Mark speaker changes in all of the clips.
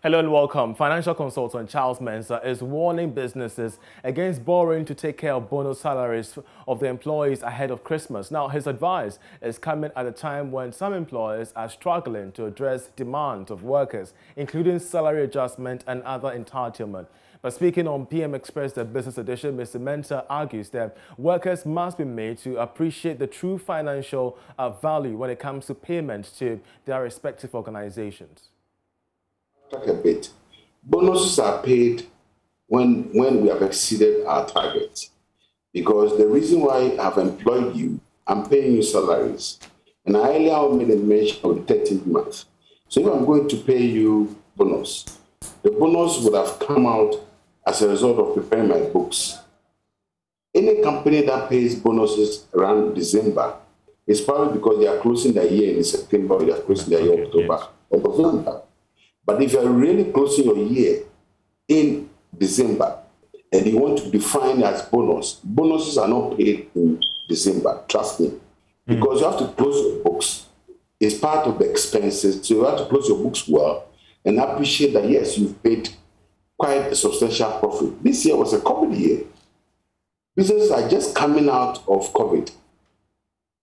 Speaker 1: Hello and welcome. Financial consultant Charles Mensah is warning businesses against borrowing to take care of bonus salaries of their employees ahead of Christmas. Now, his advice is coming at a time when some employers are struggling to address demand of workers, including salary adjustment and other entitlement. But speaking on PM Express, the business edition, Mr. Mensah argues that workers must be made to appreciate the true financial value when it comes to payment to their respective organizations.
Speaker 2: Talk a bit. Bonuses are paid when we have exceeded our targets. Because the reason why I've employed you, I'm paying you salaries. And I earlier made a mention of the 13th month. So if I'm going to pay you bonus, the bonus would have come out as a result of preparing my books. Any company that pays bonuses around December is probably because they are closing their year in September, or they are closing their year in October or November. But if you're really closing your year in December and you want to define as bonus, bonuses are not paid in December, trust me. Because you have to close your books. It's part of the expenses. So you have to close your books well and appreciate that, yes, you've paid quite a substantial profit. This year was a COVID year. Businesses are just coming out of COVID.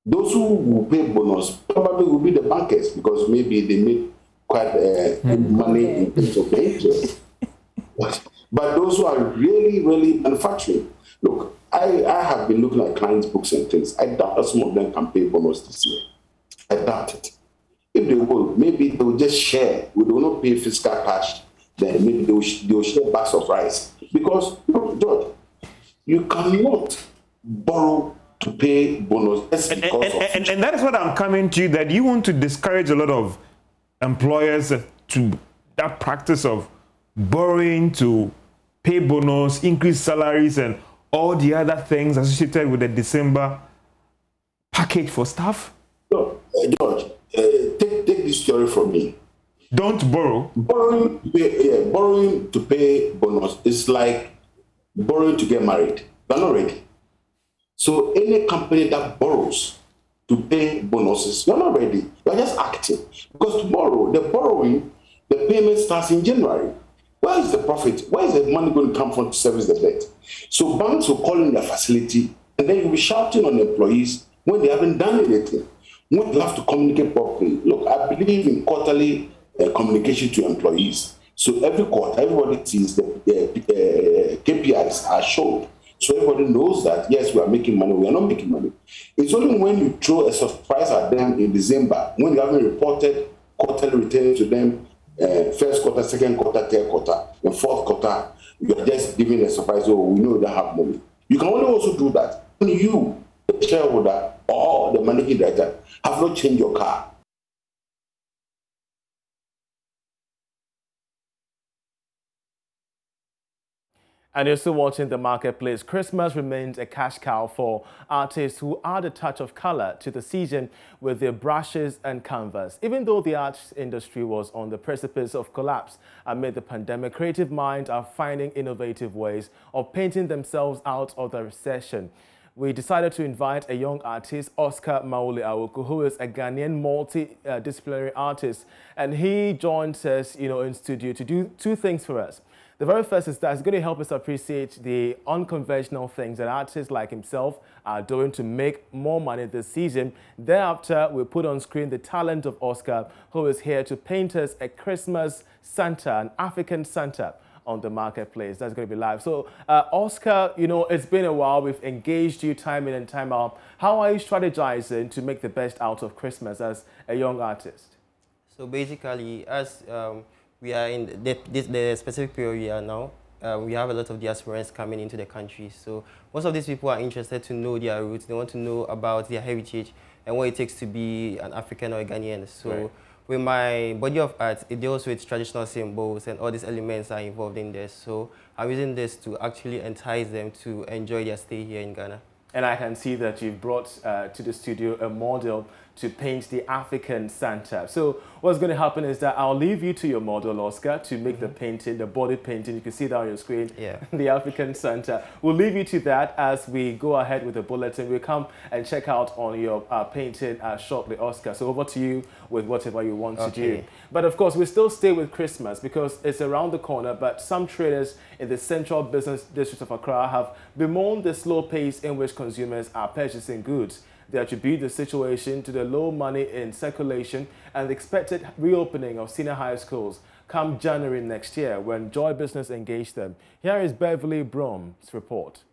Speaker 2: Those who will pay bonus probably will be the bankers because maybe they made quite money in terms of the interest. But those who are really manufacturing, look, I have been looking at clients' books and things. I doubt that some of them can pay bonus this year. I doubt it. If they will, maybe they will just share. We will not pay fiscal cash, then maybe they will share bags of rice. Because, look, George, you cannot borrow to pay bonus.
Speaker 3: And that is what I'm coming to, that you want to discourage a lot of employers to that practice of borrowing to pay bonus, increase salaries, and all the other things associated with the December package for staff?
Speaker 2: No, George, take this story from me.
Speaker 3: Don't borrow.
Speaker 2: Borrowing to pay bonus is like borrowing to get married. You're not ready. So any company that borrows to pay bonuses, you're not ready. You're just acting. Because tomorrow, the borrowing, the payment starts in January. Where is the profit? Where is the money going to come from to service the debt? So banks will call in their facility, and then you'll be shouting on employees when they haven't done anything. When you have to communicate properly. Look, I believe in quarterly communication to employees. So every quarter, everybody sees the KPIs are shown. So everybody knows that, yes, we are making money, we are not making money. It's only when you throw a surprise at them in December, when you haven't reported quarterly returns to them, first quarter, second quarter, third quarter, and fourth quarter, you are just giving a surprise, oh, we know they have money. You can only also do that when you, the shareholder or the managing director, have not changed your car.
Speaker 1: And you're still watching The Marketplace. Christmas remains a cash cow for artists who add a touch of color to the season with their brushes and canvas. Even though the arts industry was on the precipice of collapse amid the pandemic, creative minds are finding innovative ways of painting themselves out of the recession. We decided to invite a young artist, Oscar Maule Awoku, who is a Ghanaian multidisciplinary artist, and he joins us, in studio to do two things for us. The very first is that it's going to help us appreciate the unconventional things that artists like himself are doing to make more money this season. Thereafter, we'll put on screen the talent of Oscar, who is here to paint us a Christmas Santa, an African Santa, on The Marketplace. That's going to be live. So, Oscar, it's been a while. We've engaged you time in and time out. How are you strategizing to make the best out of Christmas as a young artist?
Speaker 4: So basically, as we are in the specific period we are now, we have a lot of diasporans coming into the country. So most of these people are interested to know their roots. They want to know about their heritage and what it takes to be an African or a Ghanaian. So right. With my body of art, it deals with traditional symbols and all these elements are involved in this. So I'm using this to actually entice them to enjoy their stay here in Ghana.
Speaker 1: And I can see that you've brought to the studio a model to paint the African Santa. So what's going to happen is that I'll leave you to your model, Oscar, to make the painting, the body painting. You can see that on your screen, the African Santa. We'll leave you to that as we go ahead with the bulletin. We'll come and check out on your painting shortly, Oscar. So over to you with whatever you want to do. But of course, we still stay with Christmas because it's around the corner, but some traders in the Central Business District of Accra have bemoaned the slow pace in which consumers are purchasing goods. They attribute the situation to the low money in circulation and the expected reopening of senior high schools come January next year when Joy Business engaged them. Here is Beverly Brom's report.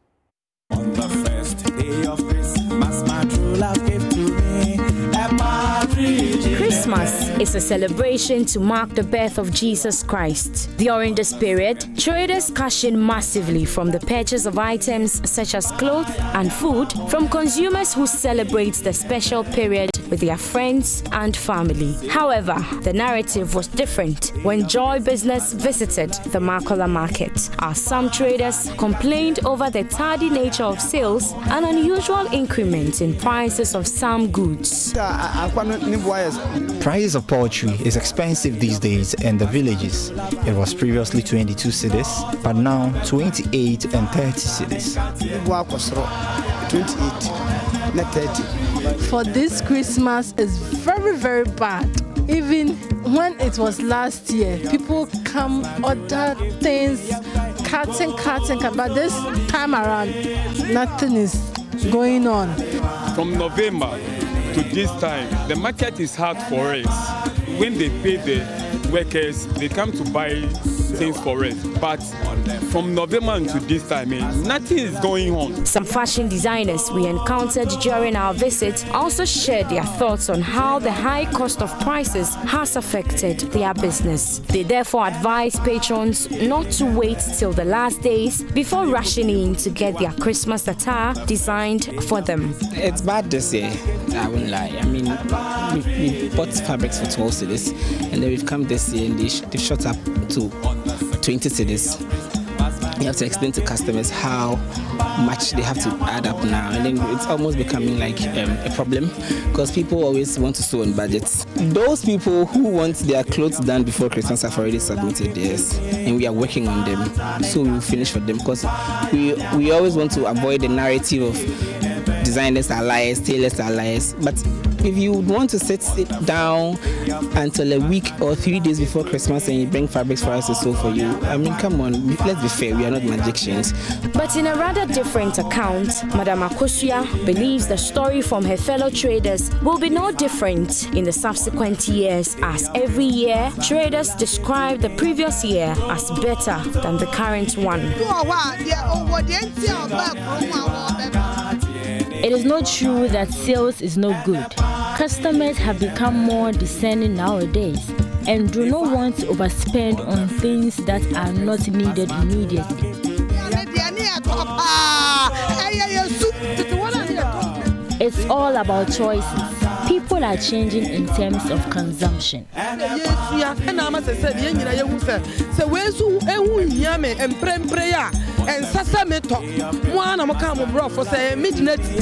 Speaker 5: On the first day of Christmas, my true love gave to me a partridge.
Speaker 6: Christmas is a celebration to mark the birth of Jesus Christ. During this period, traders cash in massively from the purchase of items such as clothes and food from consumers who celebrate the special period with their friends and family. However, the narrative was different when Joy Business visited the Makola market, as some traders complained over the tardy nature of sales and unusual increments in prices of some goods.
Speaker 7: Price of poultry is expensive these days in the villages. It was previously 22 cedis, but now 28 and 30 cedis.
Speaker 8: 28, not 30. For this Christmas is very, very bad. Even when it was last year, people come order things, cutting, but this time around, nothing is going on.
Speaker 9: From November to this time, the market is hard for us. When they pay the workers, they come to buy things for us. But from November to this time, nothing is going on.
Speaker 6: Some fashion designers we encountered during our visit also shared their thoughts on how the high cost of prices has affected their business. They therefore advise patrons not to wait till the last days before rushing in to get their Christmas attire designed for them.
Speaker 10: It's bad this year, I won't lie. I mean, we bought fabrics for 12 cedis, and then we've come this year and they've shot up to 20 cedis. You have to explain to customers how much they have to add up now, and then it's almost becoming like a problem because people always want to sew on budgets. Those people who want their clothes done before Christmas have already submitted theirs, and we are working on them, so we will finish for them because we always want to avoid the narrative of designers are liars, tailors are liars. But if you want to sit down until a week or 3 days before Christmas and you bring fabrics for us to sew for you, I mean, come on, let's be fair, we are not magicians.
Speaker 6: But in a rather different account, Madam Akosia believes the story from her fellow traders will be no different in the subsequent years, as every year, traders describe the previous year as better than the current one.
Speaker 11: It is not true that sales is no good. Customers have become more discerning nowadays and do not want to overspend on things that are not needed immediately. It's all about choices. People are changing in terms of consumption.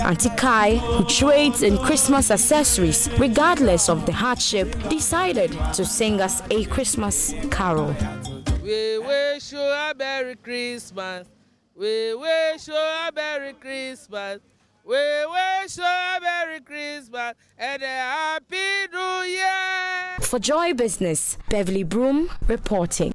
Speaker 6: Auntie Kai, who trades in Christmas accessories, regardless of the hardship, decided to sing us a Christmas carol.
Speaker 12: We wish you a Merry Christmas. We wish you a Merry Christmas. We wish you a Merry Christmas and a Happy New Year.
Speaker 6: For Joy Business, Beverly Broom reporting.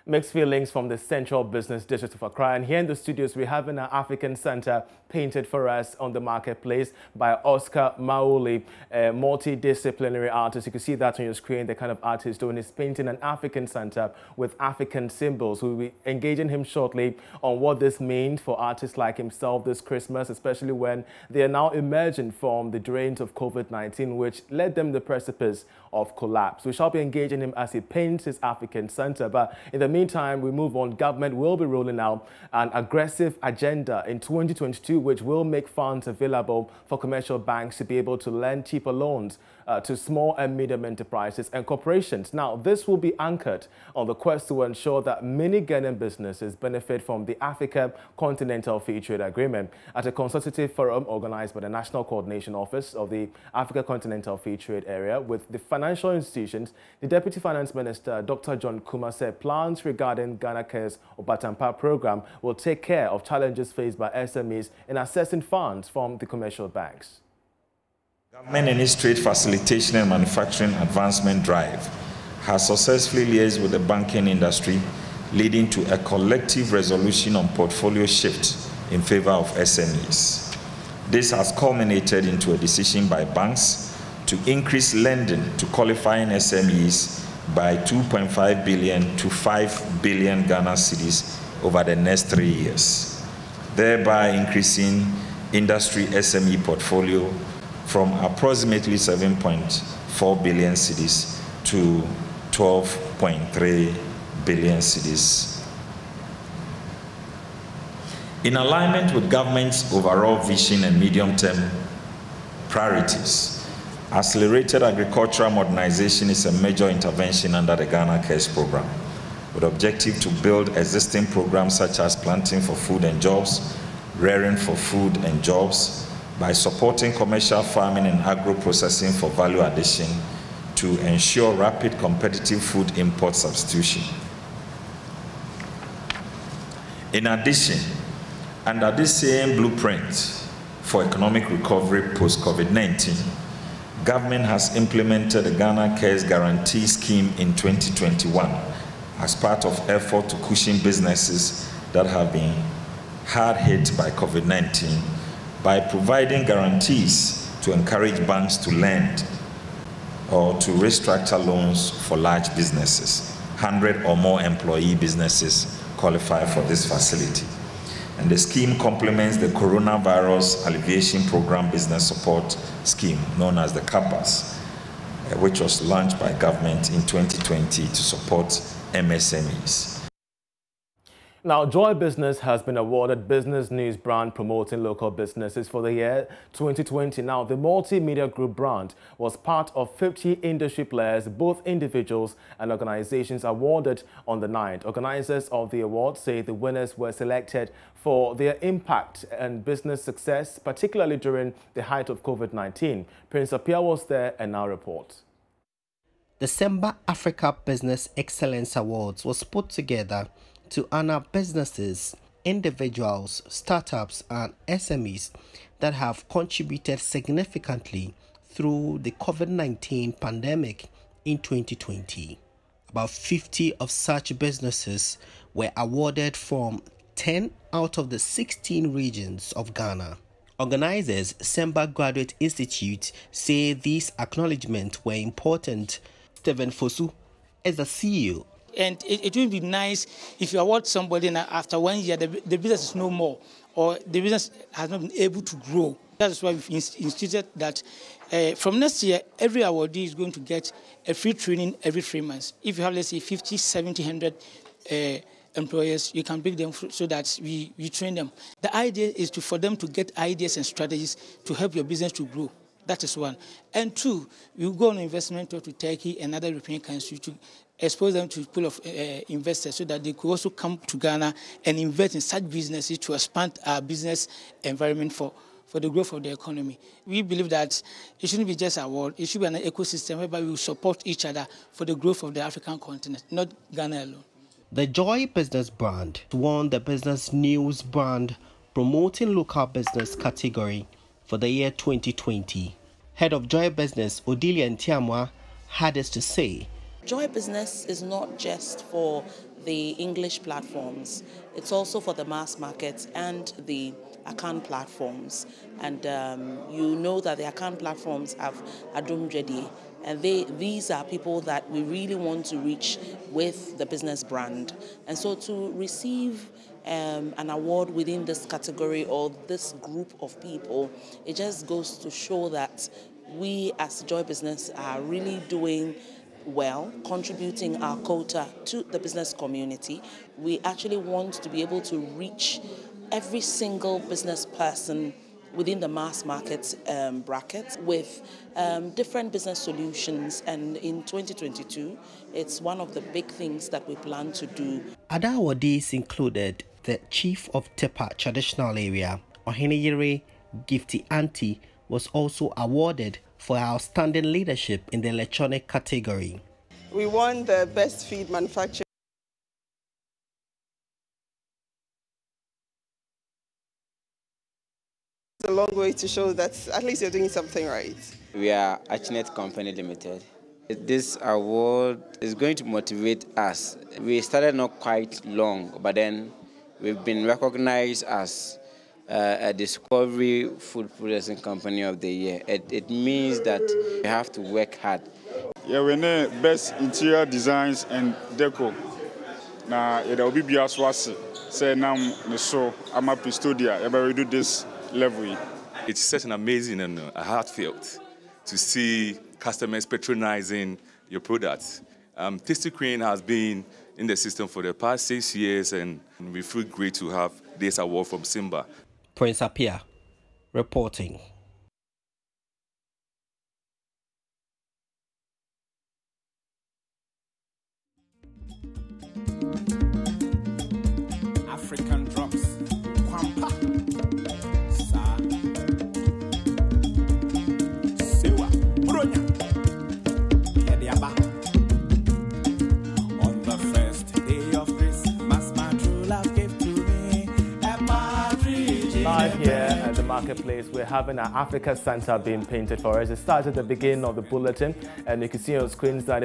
Speaker 1: Mixed feelings from the Central Business District of Accra. And here in the studios, we have an African Santa painted for us on the marketplace by Oscar Maoli, a multidisciplinary artist. You can see that on your screen, the kind of artist doing is painting an African Santa with African symbols. We'll be engaging him shortly on what this means for artists like himself this Christmas, especially when they are now emerging from the drains of COVID-19, which led them to the precipice of collapse. We shall be engaging him as he paints his African Santa. But in the meantime, we move on. Government will be rolling out an aggressive agenda in 2022, which will make funds available for commercial banks to be able to lend cheaper loans to small and medium enterprises and corporations. Now, this will be anchored on the quest to ensure that many Ghanaian businesses benefit from the Africa Continental Free Trade Agreement. At a consultative forum organized by the National Coordination Office of the Africa Continental Free Trade Area with the financial institutions, the Deputy Finance Minister, Dr. John Kuma, said plans regarding Ghana Cares Obatampa program will take care of challenges faced by SMEs in accessing funds from the commercial banks.
Speaker 13: Government in its trade facilitation and manufacturing advancement drive has successfully liaised with the banking industry, leading to a collective resolution on portfolio shift in favor of SMEs. This has culminated into a decision by banks to increase lending to qualifying SMEs by 2.5 billion to 5 billion Ghana cedis over the next 3 years, thereby increasing industry SME portfolio from approximately 7.4 billion cedis to 12.3 billion cedis. In alignment with government's overall vision and medium-term priorities, accelerated agricultural modernization is a major intervention under the Ghana Cares program, with the objective to build existing programs such as planting for food and jobs, rearing for food and jobs, by supporting commercial farming and agro-processing for value addition to ensure rapid competitive food import substitution. In addition, under this same blueprint for economic recovery post-COVID-19, government has implemented the Ghana Cares Guarantee Scheme in 2021 as part of effort to cushion businesses that have been hard hit by COVID-19 by providing guarantees to encourage banks to lend or to restructure loans for large businesses. 100 or more employee businesses qualify for this facility. And the scheme complements the Coronavirus Alleviation Program Business Support Scheme, known as the CAPAS, which was launched by government in 2020 to support MSMEs.
Speaker 1: Now, Joy Business has been awarded Business News Brand Promoting Local Businesses for the year 2020. Now, the multimedia group brand was part of 50 industry players, both individuals and organizations, awarded on the 9th. Organizers of the award say the winners were selected for their impact and business success, particularly during the height of COVID-19. Prince Apia was there and now reports.
Speaker 14: The Semba Africa Business Excellence Awards was put together to honor businesses, individuals, startups, and SMEs that have contributed significantly through the COVID-19 pandemic in 2020. About 50 of such businesses were awarded from 10 out of the 16 regions of Ghana. Organizers, Semba Graduate Institute, say these acknowledgements were important. Stephen Fosu is the CEO.
Speaker 15: And it would be nice if you award somebody and after 1 year the business is no more or the business has not been able to grow. That's why we've instituted that from next year, every awardee is going to get a free training every 3 months. If you have, let's say, 50, 70, 100 employers, you can bring them so that we train them. The idea is for them to get ideas and strategies to help your business to grow. That is one. And two, we go on investment tour to Turkey and other European countries to expose them to a pool of investors so that they could also come to Ghana and invest in such businesses to expand our business environment for the growth of the economy. We believe that it shouldn't be just an award, it should be an ecosystem whereby we will support each other for the growth of the African continent, not Ghana alone.
Speaker 14: The Joy Business brand won the Business News Brand Promoting Local Business category for the year 2020. Head of Joy Business, Odilia Ntiamwa, had this to say.
Speaker 16: Joy Business is not just for the English platforms, it's also for the mass market and the account platforms. And you know that the account platforms have Adum Jedi, and these are people that we really want to reach with the business brand. And so to receive an award within this category or this group of people, it just goes to show that we as Joy Business are really doing well, contributing our quota to the business community. We actually want to be able to reach every single business person within the mass market bracket with different business solutions, and in 2022 it's one of the big things that we plan to do.
Speaker 14: Other awardees included the Chief of Tepa Traditional Area, Oheneyere Gifty Auntie, was also awarded for outstanding leadership in the electronic category.
Speaker 17: We won the Best Feed Manufacturer. It's a long way to show that at least you're doing something right.
Speaker 18: We are Achinet Company Limited. This award is going to motivate us. We started not quite long, but then we've been recognized as a Discovery Food Processing Company of the Year. It means that we have to work hard.
Speaker 19: Yeah, we need best interior designs and deco. Now, it will be Biaswasi. Say now, so I'm a Pistodia. We do this level.
Speaker 20: It's such an amazing and heartfelt to see customers patronizing your products. Tasty Crane has been in the system for the past 6 years, and we feel great to have this award from Simba.
Speaker 14: Prince Apia reporting.
Speaker 5: African drops. Kwampa. Sa. Sewa. Bronya. Ediaba. On the first day of Christmas, my true love gave to me a partridge.
Speaker 1: Live here at the marketplace, we're having our Africa Center being painted for us. It started at the beginning of the bulletin, and you can see on screens that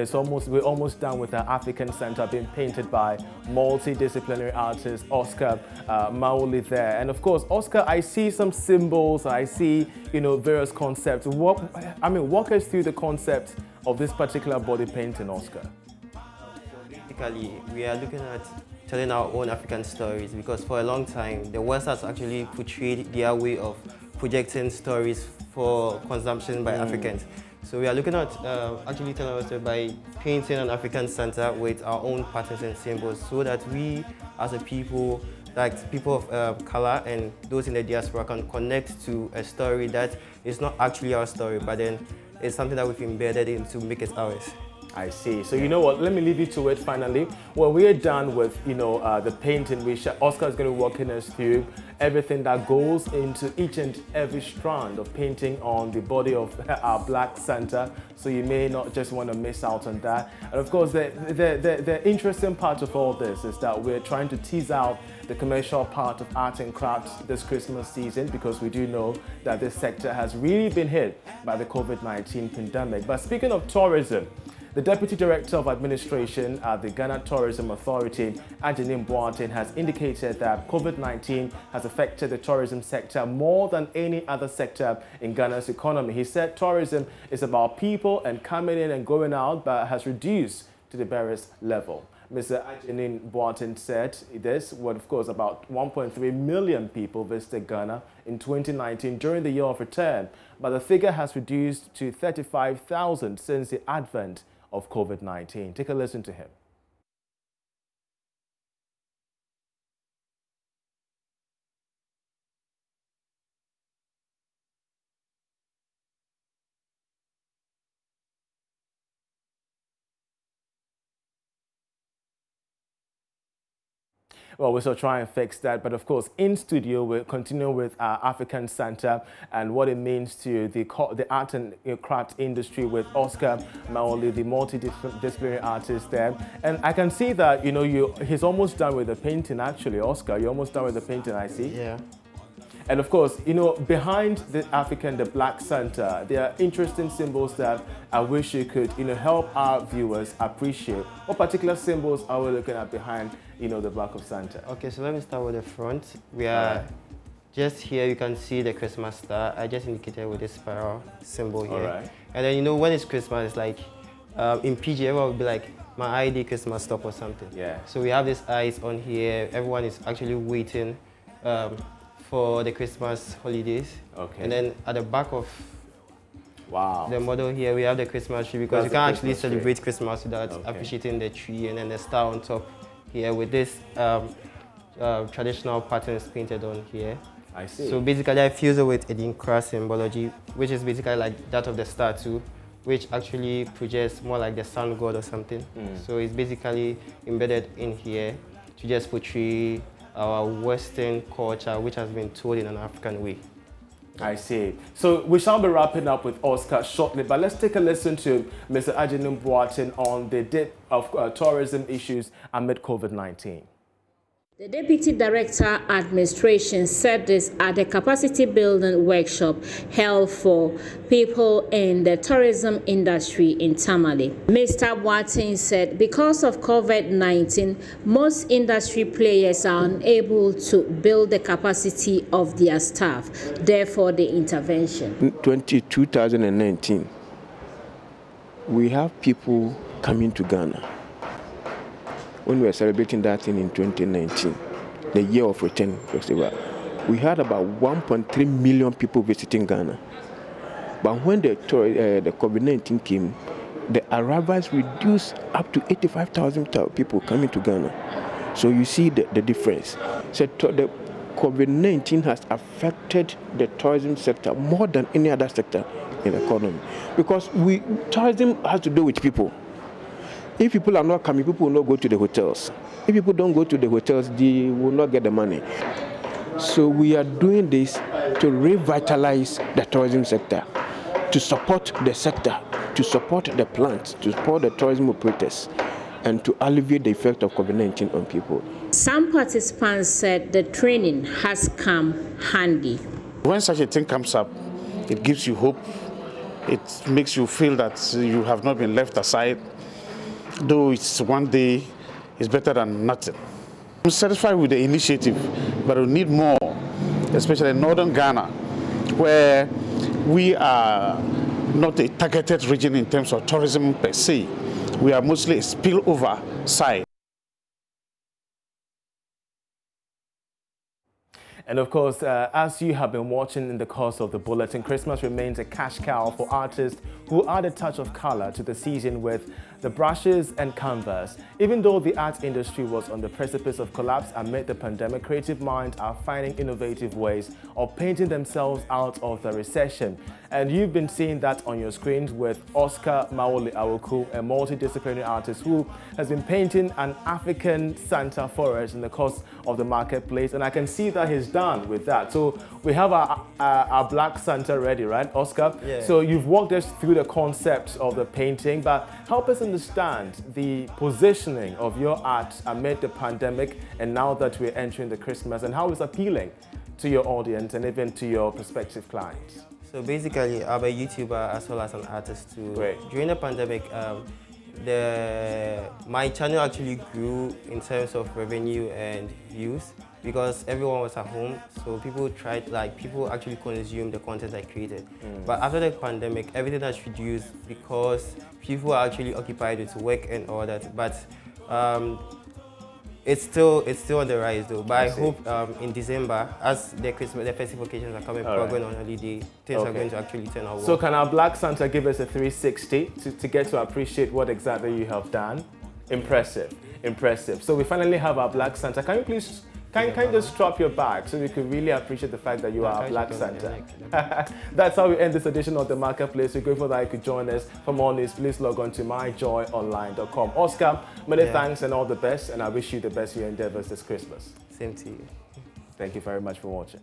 Speaker 1: we're almost done with our African Center being painted by multidisciplinary artist Oscar Maoli there. And of course, Oscar, I see some symbols, I see, various concepts. Walk us through the concept of this particular body painting, Oscar.
Speaker 4: Basically, we are looking at telling our own African stories, because for a long time, the West has actually portrayed their way of projecting stories for consumption by Africans. So we are looking at actually telling our story by painting an African center with our own patterns and symbols, so that we, as a people, like people of color and those in the diaspora, can connect to a story that is not actually our story, but then it's something that we've embedded in to make it ours.
Speaker 1: I see. So you know what? Let me leave you to it finally. When we're done with the painting, Oscar is going to walk us through everything that goes into each and every strand of painting on the body of our Black Santa. So you may not just want to miss out on that. And of course, the interesting part of all this is that we're trying to tease out the commercial part of art and crafts this Christmas season, because we do know that this sector has really been hit by the COVID-19 pandemic. But speaking of tourism, the Deputy Director of Administration at the Ghana Tourism Authority, Angeline Boateng, has indicated that COVID-19 has affected the tourism sector more than any other sector in Ghana's economy. He said tourism is about people and coming in and going out, but has reduced to the barest level. Mr. Angeline Boateng said this, of course, about 1.3 million people visited Ghana in 2019 during the year of return, but the figure has reduced to 35,000 since the advent of COVID-19. Take a listen to him. Well, we're still trying to fix that, but of course, in studio, we'll continue with our African Center and what it means to the art and craft industry with Oscar Maoli, the multidisciplinary artist there. And I can see that, he's almost done with the painting, actually. Oscar, you're almost done with the painting, I see.
Speaker 4: Yeah.
Speaker 1: And of course, behind the Black Santa, there are interesting symbols that I wish you could, help our viewers appreciate. What particular symbols are we looking at behind, the back of Santa?
Speaker 4: Okay, so let me start with the front. We are just here, you can see the Christmas star. I just indicated with this spiral symbol here.
Speaker 1: All right.
Speaker 4: And then, when it's Christmas, it's like, in PG, everyone will be like, my ID Christmas stop or something.
Speaker 1: Yeah.
Speaker 4: So we have these eyes on here. Everyone is actually waiting for the Christmas holidays.
Speaker 1: Okay.
Speaker 4: And then at the back of the model here, we have the Christmas tree, because you can't actually celebrate Christmas without appreciating the tree, and then the star on top here with this traditional patterns painted on here.
Speaker 1: I see.
Speaker 4: So basically I fuse it with ACCRA symbology, which is basically like that of the star too, which actually projects more like the sun god or something. So it's basically embedded in here to just portray our Western culture, which has been told in an African way.
Speaker 1: I see. So we shall be wrapping up with Oscar shortly, but let's take a listen to Mr. Ajinum Boateng on the dip of tourism issues amid COVID-19.
Speaker 6: The Deputy Director Administration said this at a capacity building workshop held for people in the tourism industry in Tamale. Mr. Boateng said because of COVID-19, most industry players are unable to build the capacity of their staff, therefore the intervention.
Speaker 21: In 2019, we have people coming to Ghana. When we were celebrating that thing in 2019, the year of return festival, we had about 1.3 million people visiting Ghana. But when the COVID-19 came, the arrivals reduced up to 85,000 people coming to Ghana. So you see the difference. So the COVID-19 has affected the tourism sector more than any other sector in the economy. Because tourism has to do with people. If people are not coming, people will not go to the hotels. If people don't go to the hotels, they will not get the money. So we are doing this to revitalize the tourism sector, to support the sector, to support the plants, to support the tourism operators, and to alleviate the effect of COVID-19 on people.
Speaker 6: Some participants said the training has come handy.
Speaker 22: When such a thing comes up, it gives you hope. It makes you feel that you have not been left aside. Though it's one day, it's better than nothing. I'm satisfied with the initiative, but we need more, especially in northern Ghana, where we are not a targeted region in terms of tourism per se. We are mostly a spillover side.
Speaker 1: And of course, as you have been watching in the course of the bulletin, Christmas remains a cash cow for artists who add a touch of color to the season with the brushes and canvas. Even though the art industry was on the precipice of collapse amid the pandemic, creative minds are finding innovative ways of painting themselves out of the recession. And you've been seeing that on your screens with Oscar Maoli Awoku, a multidisciplinary artist who has been painting an African Santa forest in the course of the marketplace. And I can see that he's done with that. So we have our Black Santa ready, right, Oscar?
Speaker 4: Yeah.
Speaker 1: So you've walked us through the concept of the painting, but help us understand the positioning of your art amid the pandemic and now that we're entering the Christmas, and how it's appealing to your audience and even to your prospective clients.
Speaker 4: So basically, I'm a YouTuber as well as an artist too.
Speaker 1: Great.
Speaker 4: During the pandemic, my channel actually grew in terms of revenue and views because everyone was at home. So people actually consumed the content I created. But after the pandemic, everything has reduced because people are actually occupied with work and all that. But it's still on the rise though. But I hope in December, as the festive occasions are coming, people are going on holiday, things are going to actually turn out well.
Speaker 1: So can our Black Santa give us a 360 to get to appreciate what exactly you have done? Impressive, impressive. So we finally have our Black Santa. Can you please, can you just drop your bag so we can really appreciate the fact that you are a Black Santa? That's how we end this edition of The Marketplace. We're grateful that you could join us. For more news, please log on to myjoyonline.com. Oscar, many thanks and all the best, and I wish you the best in your endeavors this Christmas.
Speaker 4: Same to you.
Speaker 1: Thank you very much for watching.